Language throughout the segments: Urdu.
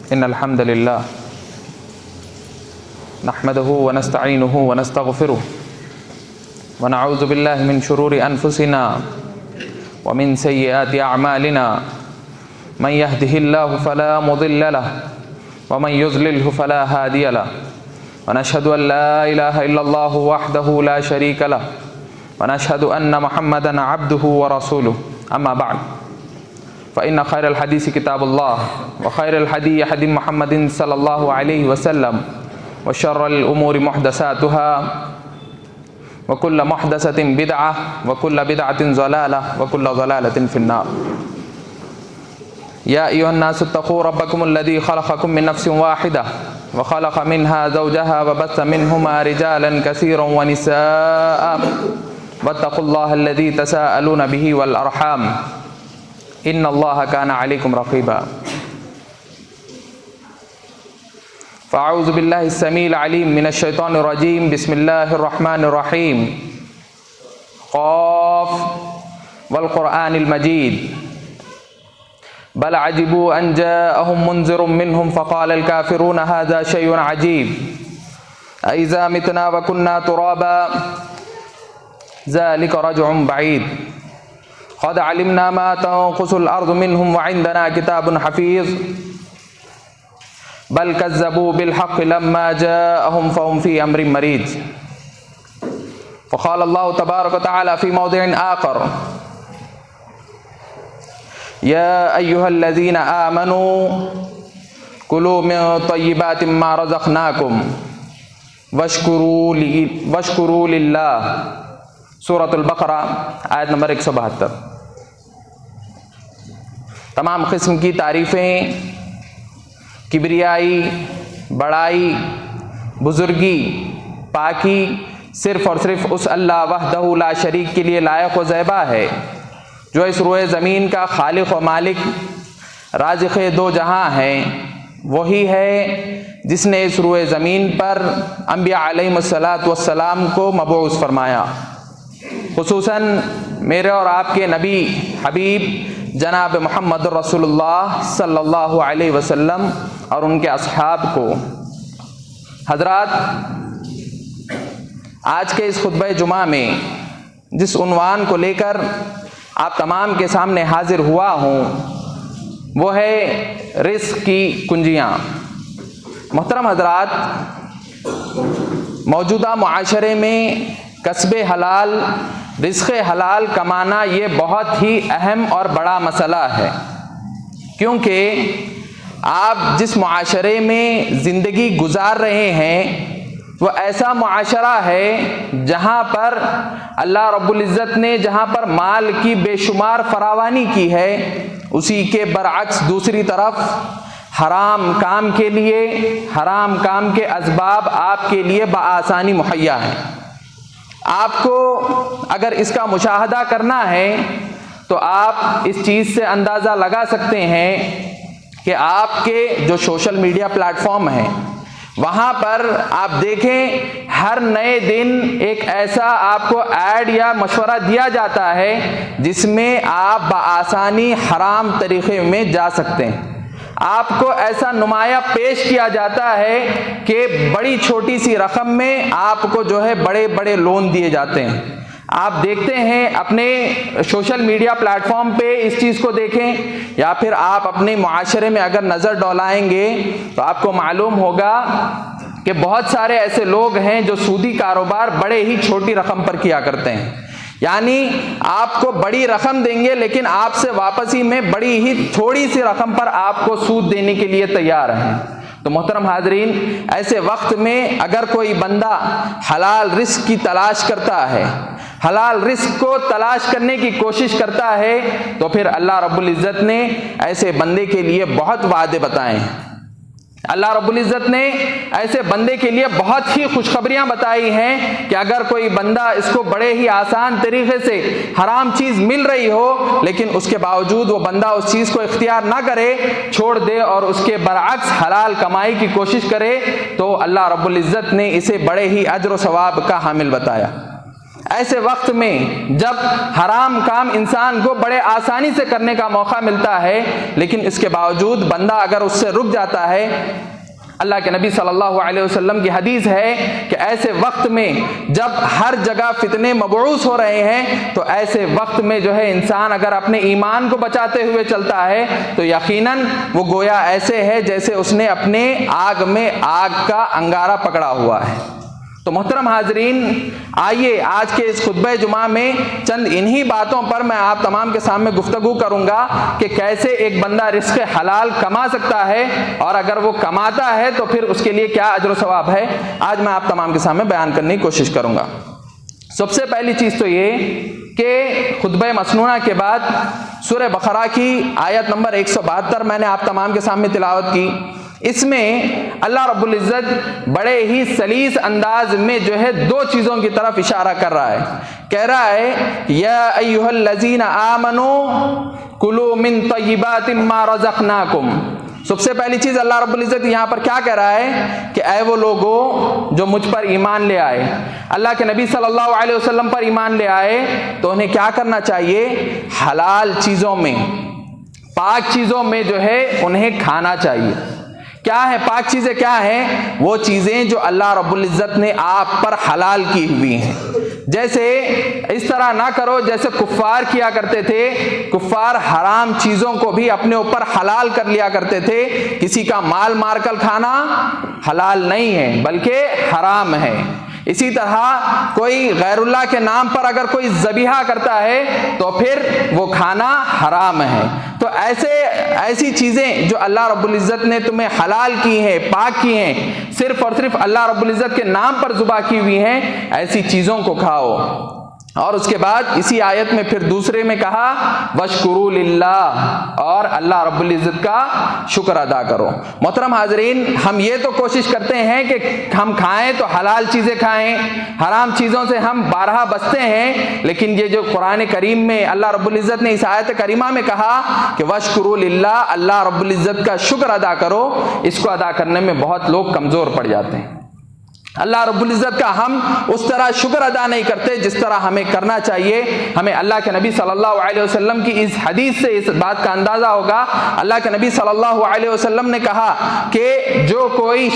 إن الحمد لله نحمده ونستعينه ونستغفره ونعوذ بالله من شرور أنفسنا ومن سيئات أعمالنا من يهده الله فلا مضل له ومن يضلله فلا هادي له ونشهد أن لا إله إلا الله وحده لا شريك له ونشهد أن محمدا عبده ورسوله أما بعد فإن خير الحديث كتاب الله وخير الهدي هدي محمد صلى الله عليه وسلم وشر الأمور محدثاتها وكل محدثة بدعة وكل بدعة ضلالة وكل ضلالة في النار. يا أيها الناس اتقوا ربكم الذي خلقكم من نفس واحدة وخلق منها زوجها وبث منهما رجالا كثيرا ونساء واتقوا الله الذي تساءلون به والأرحام إن الله كان عليكم رقيبا. فأعوذ بالله السميع العليم من الشيطان الرجيم. بسم الله الرحمن الرحيم. قاف والقرآن المجيد بل عجبوا أن جاءهم منذر منهم فقال الكافرون هذا شيء عجيب أإذا متنا وكنا ترابا ذلك رجع بعيد قد علمنا ما تنقص الأرض منهم وعندنا كتاب حفيظ بل كذبوا بالحق لما جاءهم فهم في أمر مريج. وقال الله تبارك وتعالى في موضع آخر يا أيها الذين آمنوا كلوا من طيبات ما رزقناكم واشکروا للہ. سورۃ البقرہ آیت نمبر 172. تمام قسم کی تعریفیں، کبریائی، بڑائی، بزرگی، پاکی صرف اور صرف اس اللہ وحدہ لا شریک کے لیے لائق و زیبا ہے جو اس روئے زمین کا خالق و مالک، رازق دو جہاں ہیں. وہی ہے جس نے اس روئے زمین پر انبیاء علیہم السلام کو مبعوث فرمایا، خصوصاً میرے اور آپ کے نبی حبیب جناب محمد رسول اللہ صلی اللہ علیہ وسلم اور ان کے اصحاب کو. حضرات، آج کے اس خطبہ جمعہ میں جس عنوان کو لے کر آپ تمام کے سامنے حاضر ہوا ہوں وہ ہے رزق کی کنجیاں. محترم حضرات، موجودہ معاشرے میں کسب حلال، رزق حلال کمانا یہ بہت ہی اہم اور بڑا مسئلہ ہے، کیونکہ آپ جس معاشرے میں زندگی گزار رہے ہیں وہ ایسا معاشرہ ہے جہاں پر اللہ رب العزت نے جہاں پر مال کی بے شمار فراوانی کی ہے، اسی کے برعکس دوسری طرف حرام کام کے لیے، حرام کام کے اسباب آپ کے لیے بآسانی مہیا ہیں. آپ کو اگر اس کا مشاہدہ کرنا ہے تو آپ اس چیز سے اندازہ لگا سکتے ہیں کہ آپ کے جو سوشل میڈیا پلیٹ فارم ہیں وہاں پر آپ دیکھیں ہر نئے دن ایک ایسا آپ کو ایڈ یا مشورہ دیا جاتا ہے جس میں آپ بآسانی حرام طریقے میں جا سکتے ہیں. آپ کو ایسا نمایاں پیش کیا جاتا ہے کہ بڑی چھوٹی سی رقم میں آپ کو جو ہے بڑے بڑے لون دیے جاتے ہیں. آپ دیکھتے ہیں اپنے سوشل میڈیا پلیٹ فارم پہ اس چیز کو دیکھیں، یا پھر آپ اپنے معاشرے میں اگر نظر ڈولائیں گے تو آپ کو معلوم ہوگا کہ بہت سارے ایسے لوگ ہیں جو سودی کاروبار بڑے ہی چھوٹی رقم پر کیا کرتے ہیں. یعنی آپ کو بڑی رقم دیں گے لیکن آپ سے واپسی میں بڑی ہی تھوڑی سی رقم پر آپ کو سود دینے کے لیے تیار ہیں. تو محترم حاضرین، ایسے وقت میں اگر کوئی بندہ حلال رزق کی تلاش کرتا ہے، حلال رزق کو تلاش کرنے کی کوشش کرتا ہے، تو پھر اللہ رب العزت نے ایسے بندے کے لیے بہت وعدے بتائے ہیں. اللہ رب العزت نے ایسے بندے کے لیے بہت ہی خوشخبریاں بتائی ہیں کہ اگر کوئی بندہ اس کو بڑے ہی آسان طریقے سے حرام چیز مل رہی ہو لیکن اس کے باوجود وہ بندہ اس چیز کو اختیار نہ کرے، چھوڑ دے اور اس کے برعکس حلال کمائی کی کوشش کرے، تو اللہ رب العزت نے اسے بڑے ہی اجر و ثواب کا حامل بتایا۔ ایسے وقت میں جب حرام کام انسان کو بڑے آسانی سے کرنے کا موقع ملتا ہے، لیکن اس کے باوجود بندہ اگر اس سے رک جاتا ہے، اللہ کے نبی صلی اللہ علیہ وسلم کی حدیث ہے کہ ایسے وقت میں جب ہر جگہ فتنے مبعوث ہو رہے ہیں، تو ایسے وقت میں جو ہے انسان اگر اپنے ایمان کو بچاتے ہوئے چلتا ہے تو یقیناً وہ گویا ایسے ہے جیسے اس نے اپنے آگ میں آگ کا انگارہ پکڑا ہوا ہے۔ تو محترم حاضرین، آئیے آج کے اس خطبہ جمعہ میں چند انہی باتوں پر میں آپ تمام کے سامنے گفتگو کروں گا کہ کیسے ایک بندہ رزق حلال کما سکتا ہے، اور اگر وہ کماتا ہے تو پھر اس کے لیے کیا اجر و ثواب ہے، آج میں آپ تمام کے سامنے بیان کرنے کی کوشش کروں گا۔ سب سے پہلی چیز تو یہ کہ خطبہ مسنونہ کے بعد سورہ بقرہ کی آیت نمبر 172 میں نے آپ تمام کے سامنے تلاوت کی۔ اس میں اللہ رب العزت بڑے ہی سلیس انداز میں جو ہے دو چیزوں کی طرف اشارہ کر رہا ہے، کہہ رہا ہے یا ایھا الذین آمنوا کلوا من طیبات ما رزقناکم۔ سب سے پہلی چیز اللہ رب العزت یہاں پر کیا کہہ رہا ہے کہ اے وہ لوگوں جو مجھ پر ایمان لے آئے، اللہ کے نبی صلی اللہ علیہ وسلم پر ایمان لے آئے، تو انہیں کیا کرنا چاہیے؟ حلال چیزوں میں، پاک چیزوں میں جو ہے انہیں کھانا چاہیے۔ کیا ہے پاک چیزیں؟ کیا ہیں وہ چیزیں جو اللہ رب العزت نے آپ پر حلال کی ہوئی ہیں۔ جیسے اس طرح نہ کرو جیسے کفار کیا کرتے تھے، کفار حرام چیزوں کو بھی اپنے اوپر حلال کر لیا کرتے تھے۔ کسی کا مال مار کر کھانا حلال نہیں ہے بلکہ حرام ہے۔ اسی طرح کوئی غیر اللہ کے نام پر اگر کوئی ذبیحہ کرتا ہے تو پھر وہ کھانا حرام ہے۔ تو ایسی چیزیں جو اللہ رب العزت نے تمہیں حلال کی ہیں، پاک کی ہیں، صرف اور صرف اللہ رب العزت کے نام پر ذبح کی ہوئی ہیں، ایسی چیزوں کو کھاؤ۔ اور اس کے بعد اسی آیت میں پھر دوسرے میں کہا وَاشْكُرُوا لِلَّهِ، اور اللہ رب العزت کا شکر ادا کرو۔ محترم حاضرین، ہم یہ تو کوشش کرتے ہیں کہ ہم کھائیں تو حلال چیزیں کھائیں، حرام چیزوں سے ہم بارہا بچتے ہیں، لیکن یہ جو قرآن کریم میں اللہ رب العزت نے اس آیت کریمہ میں کہا کہ وَاشْكُرُوا لِلَّهِ، اللہ رب العزت کا شکر ادا کرو، اس کو ادا کرنے میں بہت لوگ کمزور پڑ جاتے ہیں۔ اللہ رب العزت کا ہم اس طرح شکر ادا نہیں کرتے جس طرح ہمیں کرنا چاہیے۔ ہمیں اللہ کے نبی صلی اللہ علیہ وسلم کی اس حدیث سے اس بات کا اندازہ ہوگا۔ اللہ کے نبی صلی اللہ علیہ وسلم نے کہا کہ جو کوئی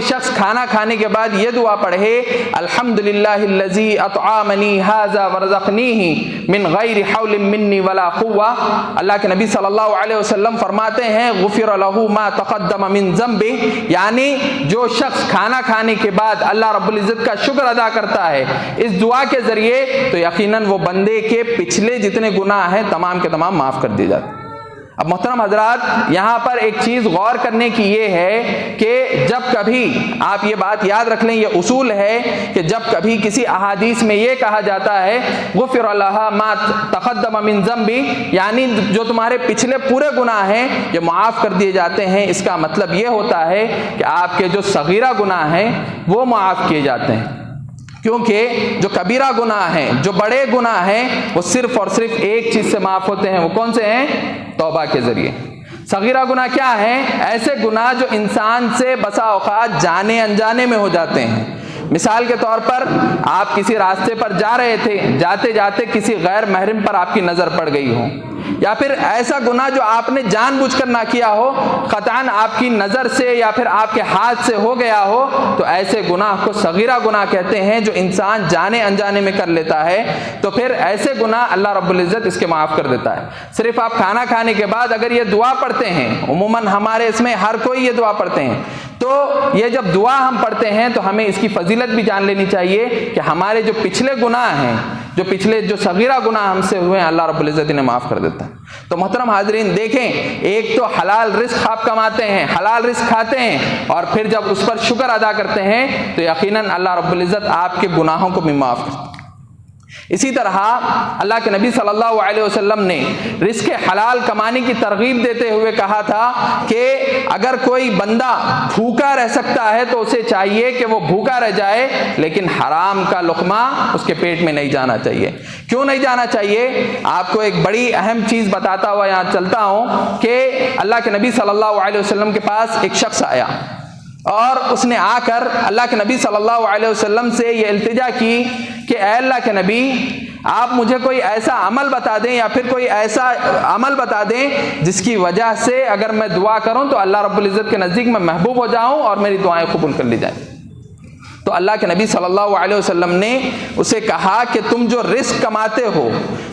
شخص کھانا کھانے کے بعد یہ دعا پڑھے الحمدللہ الذی اطعمنی ھذا ورزقنیہ من غیر حول منی ولا قوہ، اللہ کے نبی صلی اللہ علیہ وسلم فرماتے ہیں غفر لہ ما تقدم من ذنبہ، یعنی جو شخص کھانا کھانے کے بعد اللہ رب العزت کا شکر ادا کرتا ہے اس دعا کے ذریعے، تو یقیناً وہ بندے کے پچھلے جتنے گناہ ہیں تمام کے تمام معاف کر دیے جاتے ہیں۔ اب محترم حضرات، یہاں پر ایک چیز غور کرنے کی یہ ہے کہ جب کبھی آپ یہ بات یاد رکھ لیں، یہ اصول ہے کہ جب کبھی کسی احادیث میں یہ کہا جاتا ہے غفر لہ ما تقدم من ذنبی، یعنی جو تمہارے پچھلے پورے گناہ ہیں یہ معاف کر دیے جاتے ہیں، اس کا مطلب یہ ہوتا ہے کہ آپ کے جو صغیرہ گناہ ہیں وہ معاف کیے جاتے ہیں، کیونکہ جو کبیرہ گناہ ہیں، جو بڑے گناہ ہیں، وہ صرف اور صرف ایک چیز سے معاف ہوتے ہیں، وہ کون سے ہیں؟ توبہ کے ذریعے۔ صغیرہ گناہ کیا ہیں؟ ایسے گناہ جو انسان سے بسا اوقات جانے انجانے میں ہو جاتے ہیں۔ مثال کے طور پر آپ کسی راستے پر جا رہے تھے، جاتے جاتے کسی غیر محرم پر آپ کی نظر پڑ گئی ہو، یا پھر ایسا گناہ جو آپ نے جان بوجھ کر نہ کیا ہو، قطعاً آپ کی نظر سے یا پھر آپ کے ہاتھ سے ہو گیا ہو، تو ایسے گناہ کو صغیرہ گناہ کہتے ہیں جو انسان جانے انجانے میں کر لیتا ہے۔ تو پھر ایسے گناہ اللہ رب العزت اس کے معاف کر دیتا ہے۔ صرف آپ کھانا کھانے کے بعد اگر یہ دعا پڑھتے ہیں، عموماً ہمارے اس میں ہر کوئی یہ دعا پڑھتے ہیں، تو یہ جب دعا ہم پڑھتے ہیں تو ہمیں اس کی فضیلت بھی جان لینی چاہیے کہ ہمارے جو پچھلے گناہ ہیں، جو صغیرہ گناہ ہم سے ہوئے ہیں، اللہ رب العزت انہیں معاف کر دیتا ہے۔ تو محترم حاضرین دیکھیں، ایک تو حلال رزق آپ کماتے ہیں، حلال رزق کھاتے ہیں، اور پھر جب اس پر شکر ادا کرتے ہیں تو یقیناً اللہ رب العزت آپ کے گناہوں کو بھی معاف کرتا ہے۔ اسی طرح اللہ کے نبی صلی اللہ علیہ وسلم نے رزق حلال کمانے کی ترغیب دیتے ہوئے کہا تھا کہ اگر کوئی بندہ بھوکا رہ سکتا ہے تو اسے چاہیے کہ وہ بھوکا رہ جائے، لیکن حرام کا لقمہ اس کے پیٹ میں نہیں جانا چاہیے۔ کیوں نہیں جانا چاہیے؟ آپ کو ایک بڑی اہم چیز بتاتا ہوا یہاں چلتا ہوں کہ اللہ کے نبی صلی اللہ علیہ وسلم کے پاس ایک شخص آیا اور اس نے آ کر اللہ کے نبی صلی اللہ علیہ وسلم سے یہ التجا کی کہ کہ اے اللہ کے نبی آپ مجھے کوئی ایسا عمل بتا دیں یا پھر کوئی ایسا عمل بتا دیں جس کی وجہ سے اگر میں دعا کروں تو اللہ رب العزت کے نزدیک میں محبوب ہو جاؤں اور میری دعائیں قبول کر لی جائیں۔ تو اللہ کے نبی صلی اللہ علیہ وسلم نے اسے کہا کہ تم جو رزق کماتے ہو،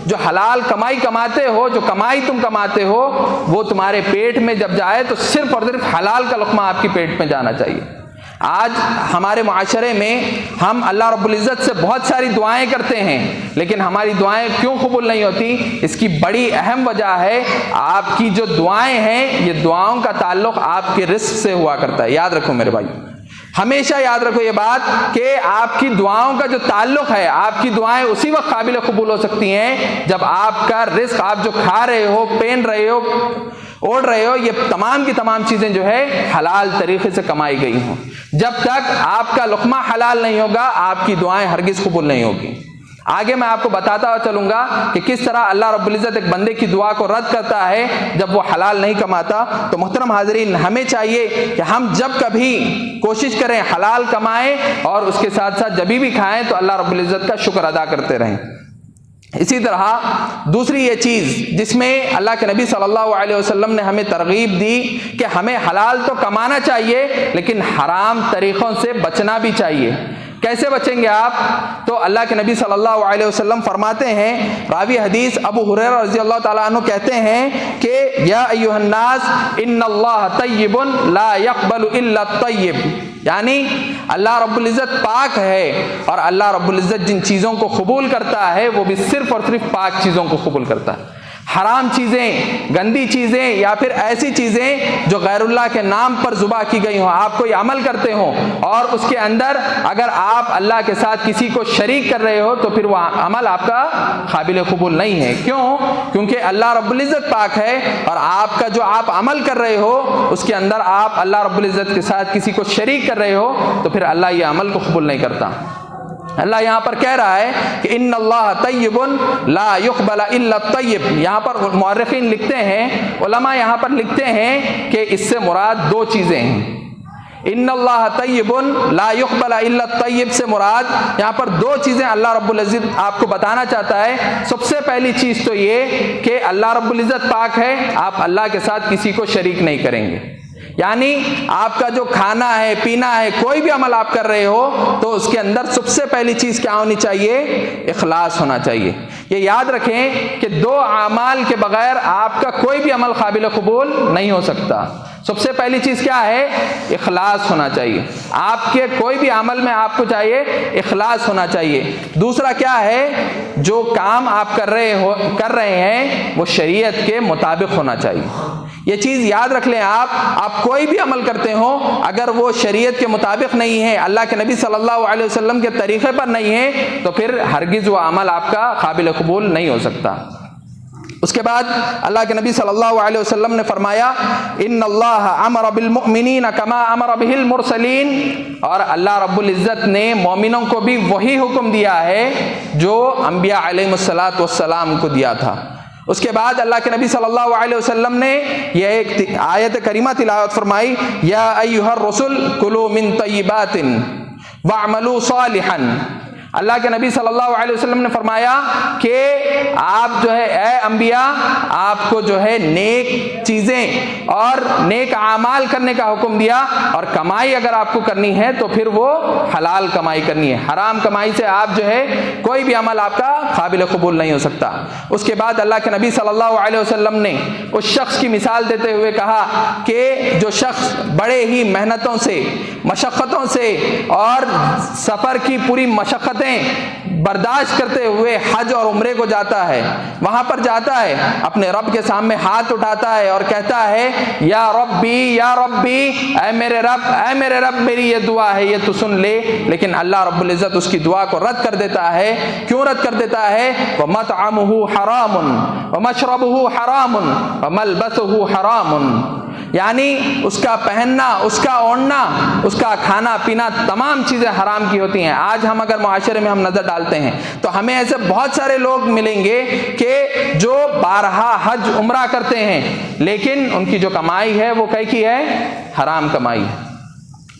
جو حلال کمائی کماتے ہو، جو کمائی تم کماتے ہو، وہ تمہارے پیٹ میں جب جائے تو صرف اور صرف حلال کا لقمہ آپ کی پیٹ میں جانا چاہیے۔ آج ہمارے معاشرے میں ہم اللہ رب العزت سے بہت ساری دعائیں کرتے ہیں، لیکن ہماری دعائیں کیوں قبول نہیں ہوتی؟ اس کی بڑی اہم وجہ ہے آپ کی جو دعائیں ہیں، یہ دعاؤں کا تعلق آپ کے رزق سے ہوا کرتا ہے۔ یاد رکھو میرے بھائی، ہمیشہ یاد رکھو یہ بات کہ آپ کی دعاؤں کا جو تعلق ہے، آپ کی دعائیں اسی وقت قابل قبول ہو سکتی ہیں جب آپ کا رزق، آپ جو کھا رہے ہو، پہن رہے ہو، اوڑھ رہے ہو، یہ تمام کی تمام چیزیں جو ہے حلال طریقے سے کمائی گئی ہوں۔ جب تک آپ کا لقمہ حلال نہیں ہوگا آپ کی دعائیں ہرگز قبول نہیں ہوگی۔ آگے میں آپ کو بتاتا چلوں گا کہ کس طرح اللہ رب العزت ایک بندے کی دعا کو رد کرتا ہے جب وہ حلال نہیں کماتا۔ تو محترم حاضرین، ہمیں چاہیے کہ ہم جب کبھی کوشش کریں حلال کمائیں اور اس کے ساتھ ساتھ جبھی بھی کھائیں تو اللہ رب العزت کا شکر ادا کرتے رہیں۔ اسی طرح دوسری یہ چیز جس میں اللہ کے نبی صلی اللہ علیہ وسلم نے ہمیں ترغیب دی کہ ہمیں حلال تو کمانا چاہیے لیکن حرام طریقوں سے بچنا بھی چاہیے۔ کیسے بچیں گے آپ؟ تو اللہ کے نبی صلی اللہ علیہ وسلم فرماتے ہیں، راوی حدیث ابو ہریرہ رضی اللہ تعالیٰ عنہ کہتے ہیں کہ یا ایھا الناس ان اللہ طیب لا یقبل الا الطیب، یعنی اللہ رب العزت پاک ہے اور اللہ رب العزت جن چیزوں کو قبول کرتا ہے وہ بھی صرف اور صرف پاک چیزوں کو قبول کرتا ہے۔ حرام چیزیں، گندی چیزیں یا پھر ایسی چیزیں جو غیر اللہ کے نام پر ذبح کی گئی ہوں، آپ کوئی عمل کرتے ہوں اور اس کے اندر اگر آپ اللہ کے ساتھ کسی کو شریک کر رہے ہو تو پھر وہ عمل آپ کا قابل قبول نہیں ہے۔ کیوں؟ کیونکہ اللہ رب العزت پاک ہے اور آپ کا جو آپ عمل کر رہے ہو اس کے اندر آپ اللہ رب العزت کے ساتھ کسی کو شریک کر رہے ہو تو پھر اللہ یہ عمل کو قبول نہیں کرتا۔ اللہ یہاں پر کہہ رہا ہے کہ ان اللہ طیب لا یقبل الا الطیب۔ یہاں پر مورخین لکھتے ہیں، علماء یہاں پر لکھتے ہیں کہ اس سے مراد دو چیزیں ہیں۔ ان اللہ طیب لا یقبل الا الطیب سے مراد یہاں پر دو چیزیں اللہ رب العزت آپ کو بتانا چاہتا ہے۔ سب سے پہلی چیز تو یہ کہ اللہ رب العزت پاک ہے، آپ اللہ کے ساتھ کسی کو شریک نہیں کریں گے۔ یعنی آپ کا جو کھانا ہے، پینا ہے، کوئی بھی عمل آپ کر رہے ہو تو اس کے اندر سب سے پہلی چیز کیا ہونی چاہیے؟ اخلاص ہونا چاہیے۔ یہ یاد رکھیں کہ دو اعمال کے بغیر آپ کا کوئی بھی عمل قابل قبول نہیں ہو سکتا۔ سب سے پہلی چیز کیا ہے؟ اخلاص ہونا چاہیے۔ آپ کے کوئی بھی عمل میں آپ کو چاہیے اخلاص ہونا چاہیے۔ دوسرا کیا ہے؟ جو کام آپ کر رہے ہیں وہ شریعت کے مطابق ہونا چاہیے۔ یہ چیز یاد رکھ لیں، آپ کوئی بھی عمل کرتے ہو اگر وہ شریعت کے مطابق نہیں ہے، اللہ کے نبی صلی اللہ علیہ وسلم کے طریقے پر نہیں ہے تو پھر ہرگز وہ عمل آپ کا قابل قبول نہیں ہو سکتا۔ اس کے بعد اللہ کے نبی صلی اللہ علیہ وسلم نے فرمایا ان اللہ امر بالمؤمنین کما امر بہ المرسلین، اور اللہ رب العزت نے مومنوں کو بھی وہی حکم دیا ہے جو انبیاء علیہم الصلاۃ والسلام کو دیا تھا۔ اس کے بعد اللہ کے نبی صلی اللہ علیہ وسلم نے یہ ایک آیت کریمہ تلاوت فرمائی، یا ایھا الرسل کلوا من طیبات واعملوا صالحا۔ اللہ کے نبی صلی اللہ علیہ وسلم نے فرمایا کہ آپ جو ہے اے انبیاء، آپ کو جو ہے نیک چیزیں اور نیک اعمال کرنے کا حکم دیا، اور کمائی اگر آپ کو کرنی ہے تو پھر وہ حلال کمائی کرنی ہے۔ حرام کمائی سے آپ جو ہے کوئی بھی عمل آپ کا قابل قبول نہیں ہو سکتا۔ اس کے بعد اللہ کے نبی صلی اللہ علیہ وسلم نے اس شخص کی مثال دیتے ہوئے کہا کہ جو شخص بڑے ہی محنتوں سے، مشقتوں سے اور سفر کی پوری مشقتیں برداشت کرتے ہوئے حج اور عمرے کو جاتا ہے، وہاں پر جاتا ہے، اپنے رب کے سامنے ہاتھ اٹھاتا ہے اور کہتا ہے یا ربی یا ربی، اے میرے رب میری یہ دعا ہے، یہ تو سن لے، لیکن اللہ رب العزت اس کی دعا کو رد کر دیتا ہے۔ کیوں رد کر دیتا ہے؟ وَمَطْعَمُهُ حَرَامٌ وَمَشْرَبُهُ حَرَامٌ وَمَلْبَسُهُ حَرَامٌ، یعنی اس کا پہننا، اس کا اوڑھنا، اس کا کھانا پینا، تمام چیزیں حرام کی ہوتی ہیں۔ آج ہم اگر معاشرے میں ہم نظر ڈالتے ہیں تو ہمیں ایسے بہت سارے لوگ ملیں گے کہ جو بارہا حج عمرہ کرتے ہیں لیکن ان کی جو کمائی ہے وہ کی ہے؟ حرام کمائی ہے۔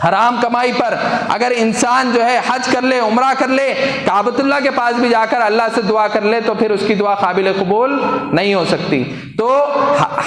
حرام کمائی پر اگر انسان جو ہے حج کر لے، عمرہ کر لے، کعبۃ اللہ کے پاس بھی جا کر اللہ سے دعا کر لے تو پھر اس کی دعا قابل قبول نہیں ہو سکتی۔ تو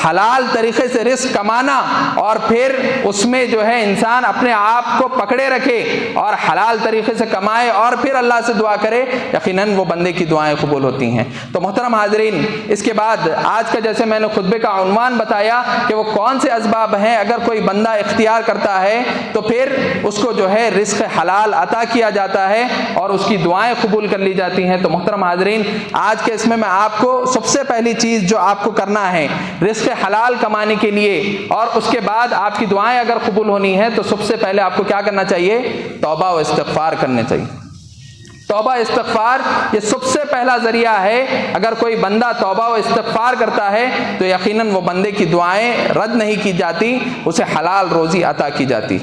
حلال طریقے سے رزق کمانا اور پھر اس میں جو ہے انسان اپنے آپ کو پکڑے رکھے اور حلال طریقے سے کمائے اور پھر اللہ سے دعا کرے، یقیناً وہ بندے کی دعائیں قبول ہوتی ہیں۔ تو محترم حاضرین، اس کے بعد آج کا جیسے میں نے خطبے کا عنوان بتایا کہ وہ کون سے اسباب ہیں اگر کوئی بندہ اختیار کرتا ہے تو پھر اس کو جو ہے رزق حلال عطا کیا جاتا ہے اور اس کی دعائیں قبول کر لی جاتی ہیں۔ تو محترم حاضرین، آج کے اس میں آپ کو سب سے پہلی چیز جو آپ کو کرنا ہے رزق حلال کمانے کے لیے اور اس کے بعد آپ کی دعائیں اگر قبول ہونی ہے تو سب سے پہلے آپ کو کیا کرنا چاہیے؟ توبہ و استغفار کرنے چاہیے۔ توبہ استغفار یہ سب سے پہلا ذریعہ ہے۔ اگر کوئی بندہ توبہ و استغفار کرتا ہے تو یقیناً وہ بندے کی دعائیں رد نہیں کی جاتی، اسے حلال روزی عطا کی جاتی۔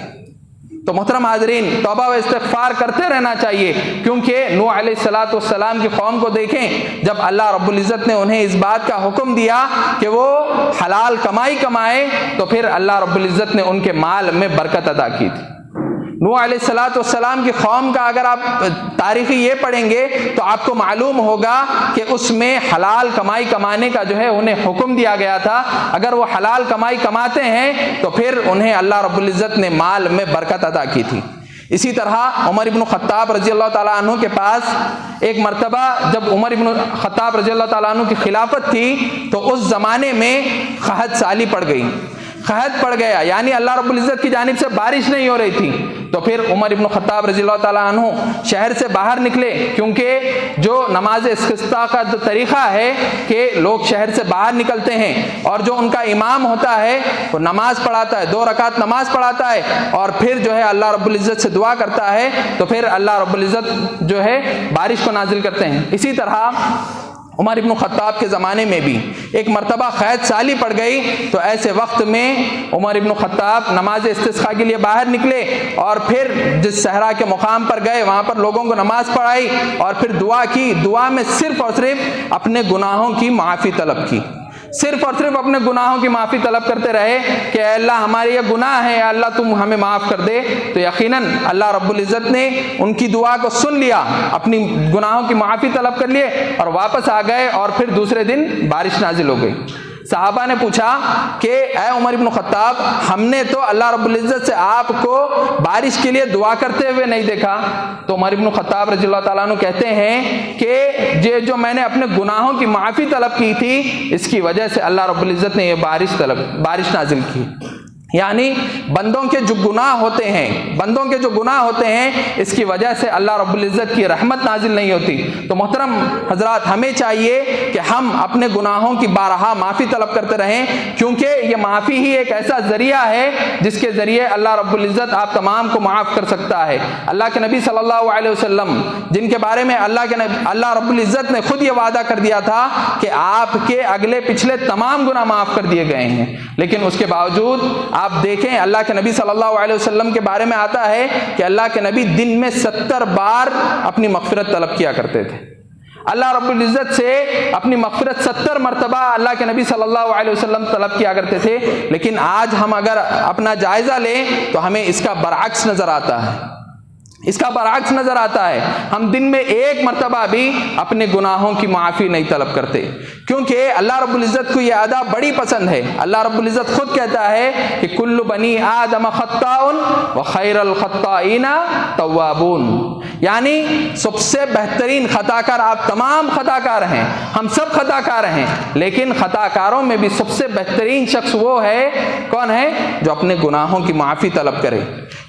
تو محترم حاضرین، توبہ و استغفار کرتے رہنا چاہیے، کیونکہ نوح علیہ السلام کی قوم کو دیکھیں، جب اللہ رب العزت نے انہیں اس بات کا حکم دیا کہ وہ حلال کمائی کمائے تو پھر اللہ رب العزت نے ان کے مال میں برکت عطا کی تھی۔ نوح علیہ السلام کی قوم کا اگر آپ تاریخی یہ پڑھیں گے تو آپ کو معلوم ہوگا کہ اس میں حلال کمائی کمانے کا جو ہے انہیں حکم دیا گیا تھا۔ اگر وہ حلال کمائی کماتے ہیں تو پھر انہیں اللہ رب العزت نے مال میں برکت عطا کی تھی۔ اسی طرح عمر ابن خطاب رضی اللہ تعالیٰ عنہ کے پاس ایک مرتبہ جب عمر ابن خطاب رضی اللہ تعالیٰ عنہ کی خلافت تھی تو اس زمانے میں قحط سالی پڑ گئی، قحط پڑ گیا، یعنی اللہ رب العزت کی جانب سے بارش نہیں ہو رہی تھی۔ تو پھر عمر ابن خطاب رضی اللہ تعالیٰ عنہ شہر سے باہر نکلے، کیونکہ جو نماز استسقاء کا طریقہ ہے کہ لوگ شہر سے باہر نکلتے ہیں اور جو ان کا امام ہوتا ہے وہ نماز پڑھاتا ہے، 2 رکعت نماز پڑھاتا ہے اور پھر جو ہے اللہ رب العزت سے دعا کرتا ہے تو پھر اللہ رب العزت جو ہے بارش کو نازل کرتے ہیں۔ اسی طرح عمر ابن خطاب کے زمانے میں بھی ایک مرتبہ قحط سالی پڑ گئی، تو ایسے وقت میں عمر ابن خطاب نماز استسقاء کے لیے باہر نکلے اور پھر جس صحرا کے مقام پر گئے وہاں پر لوگوں کو نماز پڑھائی اور پھر دعا کی۔ دعا میں صرف اور صرف اپنے گناہوں کی معافی طلب کی، صرف اور صرف اپنے گناہوں کی معافی طلب کرتے رہے کہ اے اللہ ہمارے یہ گناہ ہیں، اللہ تم ہمیں معاف کر دے۔ تو یقیناً اللہ رب العزت نے ان کی دعا کو سن لیا، اپنی گناہوں کی معافی طلب کر لیے اور واپس آ گئے اور پھر دوسرے دن بارش نازل ہو گئی۔ صحابہ نے پوچھا کہ اے عمر ابن خطاب، ہم نے تو اللہ رب العزت سے آپ کو بارش کے لیے دعا کرتے ہوئے نہیں دیکھا۔ تو عمر ابن خطاب رضی اللہ تعالیٰ عنہ کہتے ہیں کہ یہ جو میں نے اپنے گناہوں کی معافی طلب کی تھی اس کی وجہ سے اللہ رب العزت نے یہ بارش نازل کی۔ یعنی بندوں کے جو گناہ ہوتے ہیں اس کی وجہ سے اللہ رب العزت کی رحمت نازل نہیں ہوتی۔ تو محترم حضرات، ہمیں چاہیے کہ ہم اپنے گناہوں کی بارہا معافی طلب کرتے رہیں، کیونکہ یہ معافی ہی ایک ایسا ذریعہ ہے جس کے ذریعے اللہ رب العزت آپ تمام کو معاف کر سکتا ہے۔ اللہ کے نبی صلی اللہ علیہ وسلم جن کے بارے میں اللہ رب العزت نے خود یہ وعدہ کر دیا تھا کہ آپ کے اگلے پچھلے تمام گناہ معاف کر دیے گئے ہیں، لیکن اس کے باوجود آپ دیکھیں اللہ کے نبی صلی اللہ علیہ وسلم کے بارے میں آتا ہے کہ اللہ کے نبی دن میں 70 بار اپنی مغفرت طلب کیا کرتے تھے۔ اللہ رب العزت سے اپنی مغفرت 70 مرتبہ اللہ کے نبی صلی اللہ علیہ وسلم طلب کیا کرتے تھے، لیکن آج ہم اگر اپنا جائزہ لیں تو ہمیں اس کا برعکس نظر آتا ہے۔ ہم دن میں 1 مرتبہ بھی اپنے گناہوں کی معافی نہیں طلب کرتے، کیونکہ اللہ رب العزت کو یہ ادا بڑی پسند ہے۔ اللہ رب العزت خود کہتا ہے کہ کل بنی آدم خطاء وخیر الخطائین توابون، یعنی سب سے بہترین خطا کار آپ تمام خطا کار ہیں، ہم سب خطا کار ہیں، لیکن خطا کاروں میں بھی سب سے بہترین شخص وہ ہے، کون ہے؟ جو اپنے گناہوں کی معافی طلب کرے۔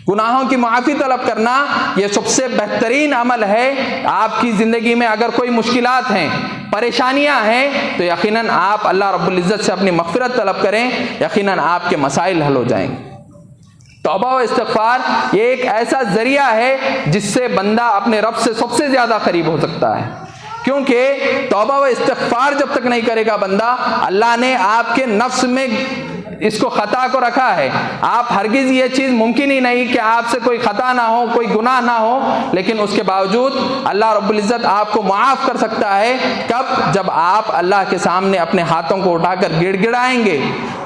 گناہوں کی معافی طلب کرنا یہ سب سے بہترین عمل ہے۔ آپ کی زندگی میں اگر کوئی مشکلات ہیں، پریشانیاں ہیں، تو یقیناً آپ اللہ رب العزت سے اپنی مغفرت طلب کریں، یقیناً آپ کے مسائل حل ہو جائیں گے۔ توبہ و استغفار یہ ایک ایسا ذریعہ ہے جس سے بندہ اپنے رب سے سب سے زیادہ قریب ہو سکتا ہے، کیونکہ توبہ و استغفار جب تک نہیں کرے گا بندہ، اللہ نے آپ کے نفس میں اس کو خطا کو رکھا ہے. آپ ہرگز یہ چیز ممکن ہی نہیں کہ آپ سے کوئی خطا نہ ہو, کوئی گناہ نہ ہو, لیکن اس کے باوجود اللہ رب العزت آپ کو معاف کر سکتا ہے. کب؟ جب آپ اللہ کے سامنے اپنے ہاتھوں کو اٹھا کر گڑ گڑائیں گے,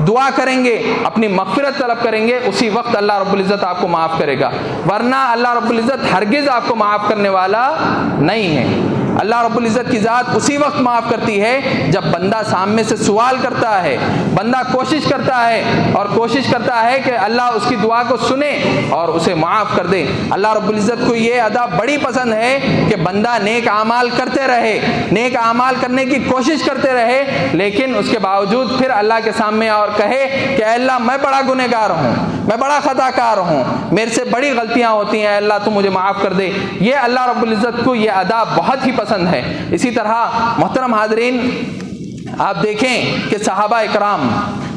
دعا کریں گے, اپنی مغفرت طلب کریں گے, اسی وقت اللہ رب العزت آپ کو معاف کرے گا. ورنہ اللہ رب العزت ہرگز آپ کو معاف کرنے والا نہیں ہے. اللہ رب العزت کی ذات اسی وقت معاف کرتی ہے جب بندہ سامنے سے سوال کرتا ہے, بندہ کوشش کرتا ہے اور کوشش کرتا ہے کہ اللہ اس کی دعا کو سنے اور اسے معاف کر دے. اللہ رب العزت کو یہ ادا بڑی پسند ہے کہ بندہ نیک اعمال کرتے رہے, نیک اعمال کرنے کی کوشش کرتے رہے, لیکن اس کے باوجود پھر اللہ کے سامنے اور کہے کہ اے اللہ میں بڑا گنہگار ہوں, میں بڑا خطا کار ہوں, میرے سے بڑی غلطیاں ہوتی ہیں, اللہ تو مجھے معاف کر دے. یہ اللہ رب العزت کو یہ ادا بہت ہی پسند ہے. اسی طرح محترم حاضرین, آپ دیکھیں کہ صحابہ اکرام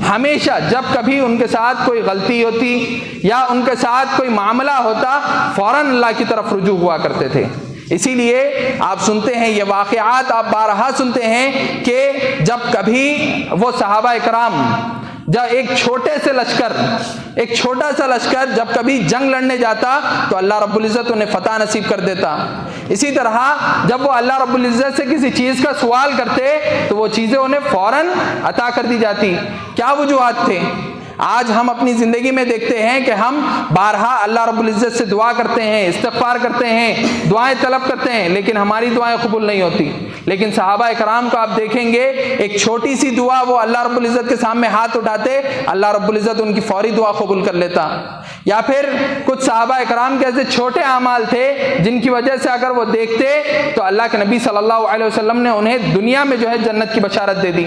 ہمیشہ جب کبھی ان کے ساتھ کوئی غلطی ہوتی یا ان کے ساتھ کوئی معاملہ ہوتا, فوراً اللہ کی طرف رجوع ہوا کرتے تھے. اسی لیے آپ سنتے ہیں یہ واقعات, آپ بارہا سنتے ہیں کہ جب کبھی وہ صحابہ اکرام جب ایک چھوٹے سے لشکر, ایک چھوٹا سا لشکر جب کبھی جنگ لڑنے جاتا تو اللہ رب العزت انہیں فتح نصیب کر دیتا. اسی طرح جب وہ اللہ رب العزت سے کسی چیز کا سوال کرتے تو وہ چیزیں انہیں فوراً عطا کر دی جاتی. کیا وجوہات تھے؟ آج ہم اپنی زندگی میں دیکھتے ہیں کہ ہم بارہا اللہ رب العزت سے دعا کرتے ہیں, استغفار کرتے ہیں, دعائیں طلب کرتے ہیں, لیکن ہماری دعائیں قبول نہیں ہوتی. لیکن صحابہ اکرام کو آپ دیکھیں گے, ایک چھوٹی سی دعا وہ اللہ رب العزت کے سامنے ہاتھ اٹھاتے, اللہ رب العزت ان کی فوری دعا قبول کر لیتا. یا پھر کچھ صحابہ اکرام کے ایسے چھوٹے اعمال تھے جن کی وجہ سے اگر وہ دیکھتے تو اللہ کے نبی صلی اللہ علیہ وسلم نے انہیں دنیا میں جو ہے جنت کی بشارت دے دی.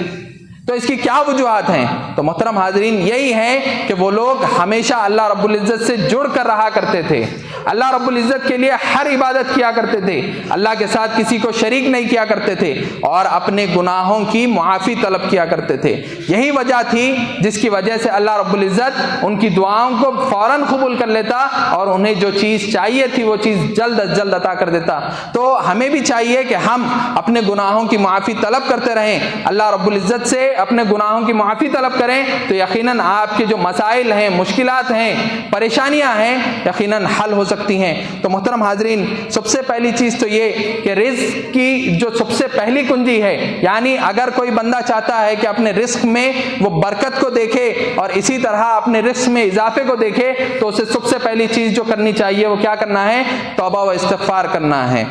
تو اس کی کیا وجوہات ہیں؟ تو محترم حاضرین یہی ہے کہ وہ لوگ ہمیشہ اللہ رب العزت سے جڑ کر رہا کرتے تھے, اللہ رب العزت کے لیے ہر عبادت کیا کرتے تھے, اللہ کے ساتھ کسی کو شریک نہیں کیا کرتے تھے, اور اپنے گناہوں کی معافی طلب کیا کرتے تھے. یہی وجہ تھی جس کی وجہ سے اللہ رب العزت ان کی دعاؤں کو فوراً قبول کر لیتا اور انہیں جو چیز چاہیے تھی وہ چیز جلد از جلد عطا کر دیتا. تو ہمیں بھی چاہیے کہ ہم اپنے گناہوں کی معافی طلب کرتے رہیں, اللہ رب العزت سے اپنے گناہوں کی معافی طلب کریں تو یقیناً آپ کے جو مسائل ہیں, مشکلات ہیں, پریشانیاں ہیں, یقیناً حل ہو سکتی ہیں. تو محترم حاضرین, سب سے پہلی چیز تو یہ کہ رزق کی جو سب سے پہلی کنجی ہے, یعنی اگر کوئی بندہ چاہتا ہے کہ اپنے رزق میں وہ برکت کو دیکھے اور اسی طرح اپنے رزق میں اضافے کو دیکھے, تو اسے سب سے پہلی چیز جو کرنی چاہیے وہ کیا کرنا ہے؟ توبہ و استغفار کرنا ہے.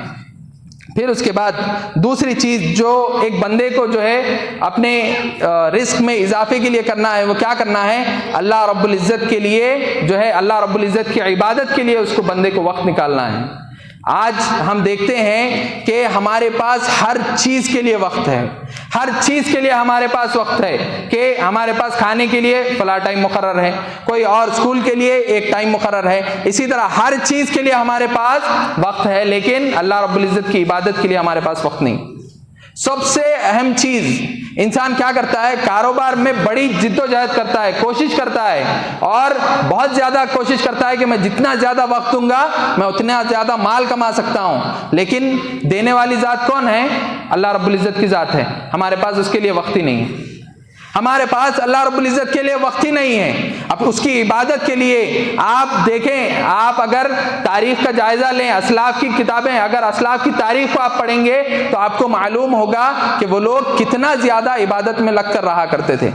پھر اس کے بعد دوسری چیز جو ایک بندے کو جو ہے اپنے رزق میں اضافے کے لیے کرنا ہے وہ کیا کرنا ہے؟ اللہ رب العزت کے لیے جو ہے, اللہ رب العزت کی عبادت کے لیے اس کو بندے کو وقت نکالنا ہے. آج ہم دیکھتے ہیں کہ ہمارے پاس ہر چیز کے لیے وقت ہے, ہر چیز کے لیے ہمارے پاس وقت ہے کہ ہمارے پاس کھانے کے لیے فلاں ٹائم مقرر ہے, کوئی اور اسکول کے لیے ایک ٹائم مقرر ہے, اسی طرح ہر چیز کے لیے ہمارے پاس وقت ہے, لیکن اللہ رب العزت کی عبادت کے لیے ہمارے پاس وقت نہیں. سب سے اہم چیز, انسان کیا کرتا ہے؟ کاروبار میں بڑی جد و جہد کرتا ہے, کوشش کرتا ہے اور بہت زیادہ کوشش کرتا ہے کہ میں جتنا زیادہ وقت دوں گا میں اتنا زیادہ مال کما سکتا ہوں, لیکن دینے والی ذات کون ہے؟ اللہ رب العزت کی ذات ہے. ہمارے پاس اس کے لیے وقت ہی نہیں ہے, ہمارے پاس اللہ رب العزت کے لیے وقت ہی نہیں ہے. اب اس کی عبادت کے لیے آپ دیکھیں, آپ اگر تاریخ کا جائزہ لیں, اسلاف کی کتابیں, اگر اسلاف کی تاریخ کو آپ پڑھیں گے تو آپ کو معلوم ہوگا کہ وہ لوگ کتنا زیادہ عبادت میں لگ کر رہا کرتے تھے.